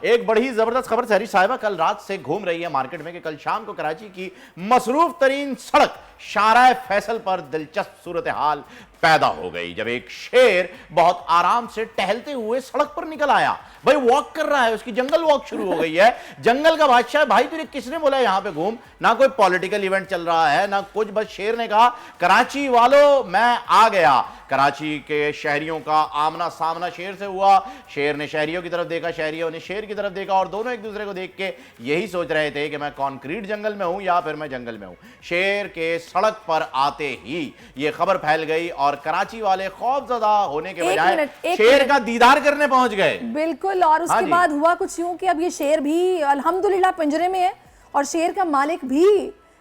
एक बड़ी जबरदस्त खबर सहरी साहिबा कल रात से घूम रही है मार्केट में कि कल शाम को कराची की मसरूफ तरीन सड़क शाहराह फैसल पर दिलचस्प सूरत हाल पैदा हो गई जब एक शेर बहुत आराम से टहलते हुए सड़क पर निकल आया। भाई वॉक कर रहा है, उसकी जंगल वॉक शुरू हो गई है। जंगल का बादशाह, भाई तुझे किसने बोला यहां पे घूम? ना कोई पॉलिटिकल इवेंट चल रहा है ना कुछ, बस शेर ने कहा कराची वालों मैं आ गया। कराची के शहरियों का आमना सामना शेर से हुआ। शेर ने शहरियों की तरफ देखा, शहरियों ने शेर की तरफ देखा और दोनों एक दूसरे को देख के यही सोच रहे थे कि मैं कॉन्क्रीट जंगल में हूं या फिर मैं जंगल में हूं। शेर के सड़क पर आते ही यह खबर फैल गई और कराची वाले खौफजदा होने के बजाय शेर का दीदार करने पहुंच गए। बिल्कुल, और उसके बाद हुआ कुछ यूं कि अब ये शेर भी अल्हम्दुलिल्लाह पिंजरे में है और शेर का मालिक भी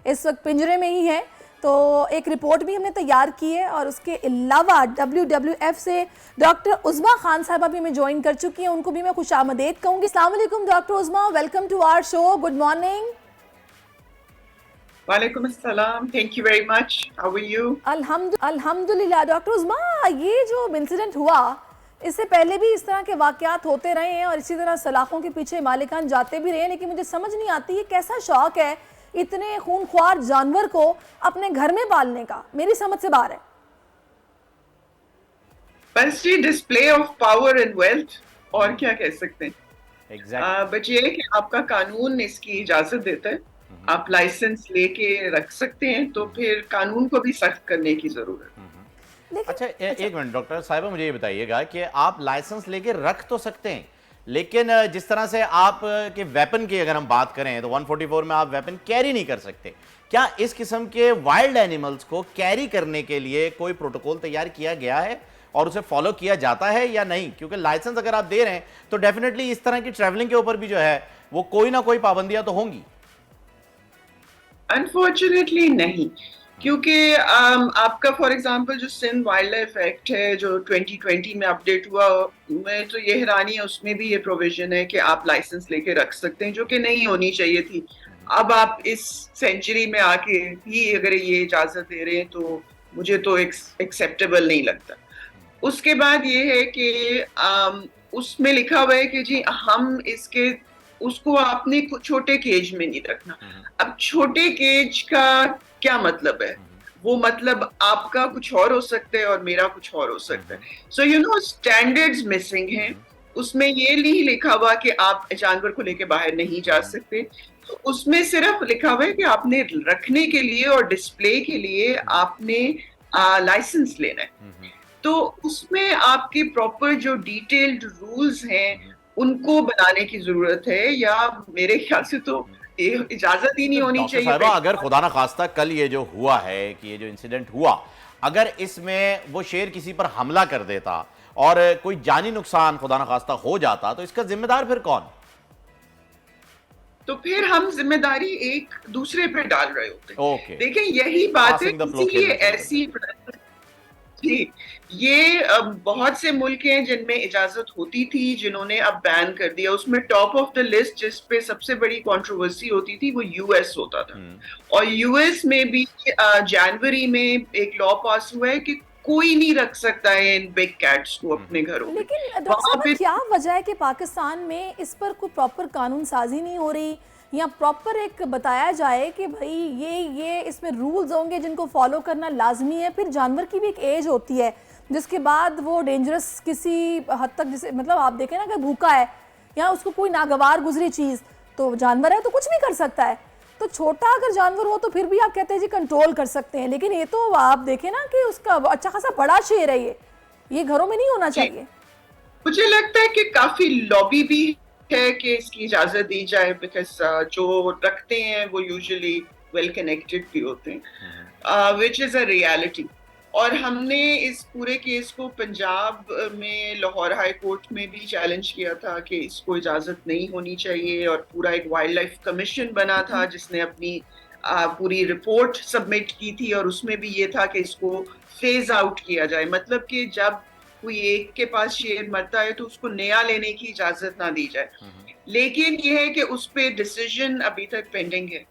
इस वक्त पिंजरे में ही है। तो एक रिपोर्ट भी हमने तैयार की है और उसके अलावा WWF से डॉक्टर उज़मा खान साहबा भी हमें ज्वाइन कर चुकी हैं, उनको भी मैं खुशामदीद कहूँगी। अस्सलाम वालेकुम doctor Uzma, welcome to our show, good morning. वालेकुम अस्सलाम, thank you very much, how are you? अल्हम्दुलिल्लाह। डॉक्टर उज़मा, ये जो इंसिडेंट हुआ इससे पहले भी इस तरह के वाकयात होते रहे हैं और इसी तरह सलाखों के पीछे मालिकान जाते भी रहे हैं, लेकिन मुझे समझ नहीं आती ये कैसा शौक है इतने खूनख्वार जानवर को अपने घर में पालने का, मेरी समझ से बाहर है। बस ये display of power and wealth, और क्या कह सकते हैं। बट ये है कि आपका कानून इसकी इजाजत देता है, आप लाइसेंस लेके रख सकते हैं, तो फिर कानून को भी सख्त करने की जरूरत है। अच्छा, एक मिनट डॉक्टर साहिबा, मुझे ये बताइएगा कि आप लाइसेंस लेके रख तो सकते हैं, लेकिन जिस तरह से आप के वेपन की अगर हम बात करें तो 144 में आप वेपन कैरी नहीं कर सकते। क्या इस किस्म के वाइल्ड एनिमल्स को कैरी करने के लिए कोई प्रोटोकॉल तैयार किया गया है और उसे फॉलो किया जाता है या नहीं? क्योंकि लाइसेंस अगर आप दे रहे हैं तो डेफिनेटली इस तरह की ट्रैवलिंग के ऊपर भी जो है वो कोई ना कोई पाबंदियां तो होंगी। अनफॉर्चुनेटली नहीं, क्योंकि आपका फॉर एग्जांपल जो सिंध वाइल्ड लाइफ एक्ट है जो 2020 में अपडेट हुआ, मैं तो ये हैरानी है, उसमें भी ये प्रोविजन है कि आप लाइसेंस लेके रख सकते हैं, जो कि नहीं होनी चाहिए थी। अब आप इस सेंचुरी में आके भी अगर ये इजाजत दे रहे हैं तो मुझे तो एक्सेप्टेबल नहीं लगता। उसके बाद ये है कि उसमें लिखा हुआ है कि जी हम इसके उसको आपने छोटे केज में नहीं रखना। अब छोटे केज का क्या मतलब है? वो मतलब आपका कुछ और हो सकता है और मेरा कुछ और हो सकता है। So you know standards missing हैं। उसमें ये नहीं लिखा हुआ कि आप जानवर को लेके बाहर नहीं जा सकते, तो उसमें सिर्फ लिखा हुआ है कि आपने रखने के लिए और डिस्प्ले के लिए आपने लाइसेंस लेना है। तो उसमें आपके प्रॉपर जो डिटेल्ड रूल्स हैं उनको बनाने की जरूरत है, या मेरे ख्याल से तो इजाजत ही नहीं होनी चाहिए। अगर खुदा ना खास्ता कल ये जो हुआ है कि ये जो इंसिडेंट हुआ, अगर इसमें वो शेर किसी पर हमला कर देता और कोई जानी नुकसान खुदा ना खास्ता हो जाता तो इसका जिम्मेदार फिर कौन? तो फिर हम जिम्मेदारी एक दूसरे पे डाल रहे होते हैं। देखें यही बात है, इसीलिए ऐसी जी ये बहुत से मुल्क हैं जिनमें इजाजत होती थी, जिन्होंने अब बैन कर दिया। उसमें टॉप ऑफ द लिस्ट जिस पे सबसे बड़ी कंट्रोवर्सी होती थी वो यूएस होता था, और यूएस में भी जनवरी में एक लॉ पास हुआ है कि कोई नहीं रख सकता है इन बिग कैट्स को अपने घरों में। लेकिन डॉक्टर साहब क्या वजह है कि पाकिस्तान में इस पर कोई प्रॉपर कानून साजी नहीं हो रही, या प्रॉपर एक बताया जाए कि भाई ये इसमें रूल्स होंगे जिनको फॉलो करना लाजमी है। फिर जानवर की भी एक एज होती है जिसके बाद वो डेंजरस किसी हद तक, जैसे मतलब आप देखें ना कि भूखा है या उसको कोई नागवार गुजरी चीज़, तो जानवर है तो कुछ भी कर सकता है। तो छोटा अगर जानवर हो तो फिर भी आप कहते हैं जी कंट्रोल कर सकते हैं, लेकिन ये तो आप देखें ना कि उसका अच्छा खासा बड़ा शेर है, ये घरों में नहीं होना चाहिए। मुझे लगता है कि काफी लॉबी भी है कि इसकी इजाजत दी जाए, बिकॉज जो रखते हैं वो यूजुअली वेल कनेक्टेड भी होते हैं, विच इज अ रियलिटी। और हमने इस पूरे केस को पंजाब में लाहौर हाई कोर्ट में भी चैलेंज किया था कि इसको इजाजत नहीं होनी चाहिए, और पूरा एक वाइल्ड लाइफ कमीशन बना था जिसने अपनी पूरी रिपोर्ट सबमिट की थी, और उसमें भी ये था कि इसको फेज आउट किया जाए। मतलब कि जब कोई एक के पास शेर मरता है तो उसको नया लेने की इजाजत ना दी जाए। लेकिन ये है कि उस पे डिसीजन अभी तक पेंडिंग है।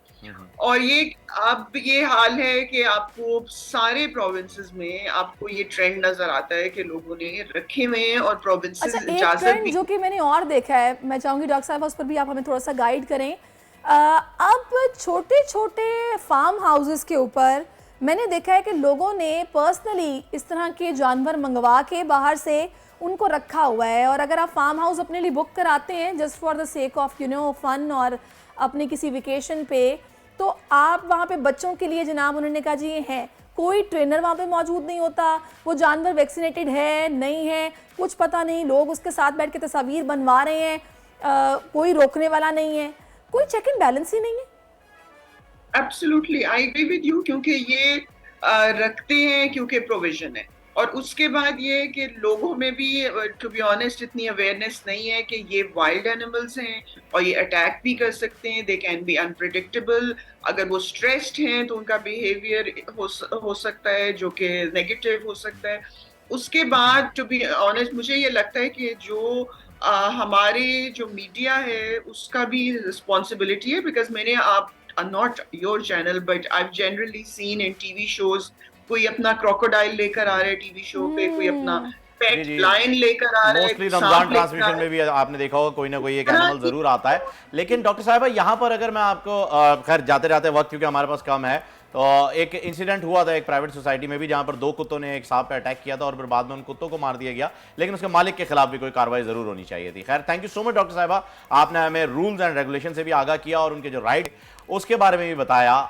और ये अब ये हाल है कि आपको सारे प्रोविंसेस में आपको ये ट्रेंड नजर आता है कि लोगों ने रखे हुए हैं और प्रोविंसेस अच्छा, एक इजाजत ट्रेंड भी। जो कि मैंने और देखा है, मैं चाहूँगी डॉक्टर साहब उस पर भी आप हमें थोड़ा सा गाइड करें। अब छोटे छोटे फार्म हाउसेस के ऊपर मैंने देखा है कि लोगों ने पर्सनली इस तरह के जानवर मंगवा के बाहर से उनको रखा हुआ है, और अगर आप फार्म हाउस अपने लिए बुक कराते हैं just for the sake of fun और अपने किसी वेकेशन पे, तो आप वहाँ पे बच्चों के लिए जनाब उन्होंने कहा जी ये है, कोई ट्रेनर वहाँ पे मौजूद नहीं होता, वो जानवर वैक्सीनेटेड है नहीं है कुछ पता नहीं, लोग उसके साथ बैठ के तस्वीर बनवा रहे हैं, कोई रोकने वाला नहीं है, कोई चेक एंड बैलेंस ही नहीं है। Absolutely I agree with you, क्योंकि ये रखते हैं क्योंकि प्रोविजन है, और उसके बाद ये है कि लोगों में भी टू बी ऑनेस्ट इतनी अवेयरनेस नहीं है कि ये वाइल्ड एनिमल्स हैं और ये अटैक भी कर सकते हैं, दे कैन बी अनप्रिडिक्टेबल। अगर वो स्ट्रेस्ड हैं तो उनका बिहेवियर हो सकता है जो कि नेगेटिव हो सकता है। उसके बाद टू बी ऑनेस्ट मुझे ये लगता है कि जो हमारे जो मीडिया है उसका भी रिस्पॉन्सिबिलिटी है, बिकॉज मैंने आप not your channel but I've generally seen in TV shows कोई अपना क्रोकोडाइल लेकर आ रहा है टीवी शो पे, कोई अपना जी पेट जी, लायन लेकर आ रहा है, मोस्टली सांप रमजान लेकर आ ट्रांसमिशन रहा में है। भी आपने देखा होगा कोई ना कोई एक हाँ, एनिमल जरूर आता है। लेकिन डॉक्टर साहब यहाँ पर अगर मैं आपको खैर जाते जाते वक्त क्योंकि हमारे पास कम है, तो एक इंसिडेंट हुआ था एक प्राइवेट सोसाइटी में भी जहां पर 2 कुत्तों ने एक सांप पे अटैक किया था और फिर बाद में उन कुत्तों को मार दिया गया, लेकिन उसके मालिक के खिलाफ भी कोई कार्रवाई जरूर होनी चाहिए थी। खैर thank you so much doctor साहिबा, आपने हमें रूल्स एंड रेगुलेशन से भी आगाह किया और उनके जो राइट उसके बारे में भी बताया।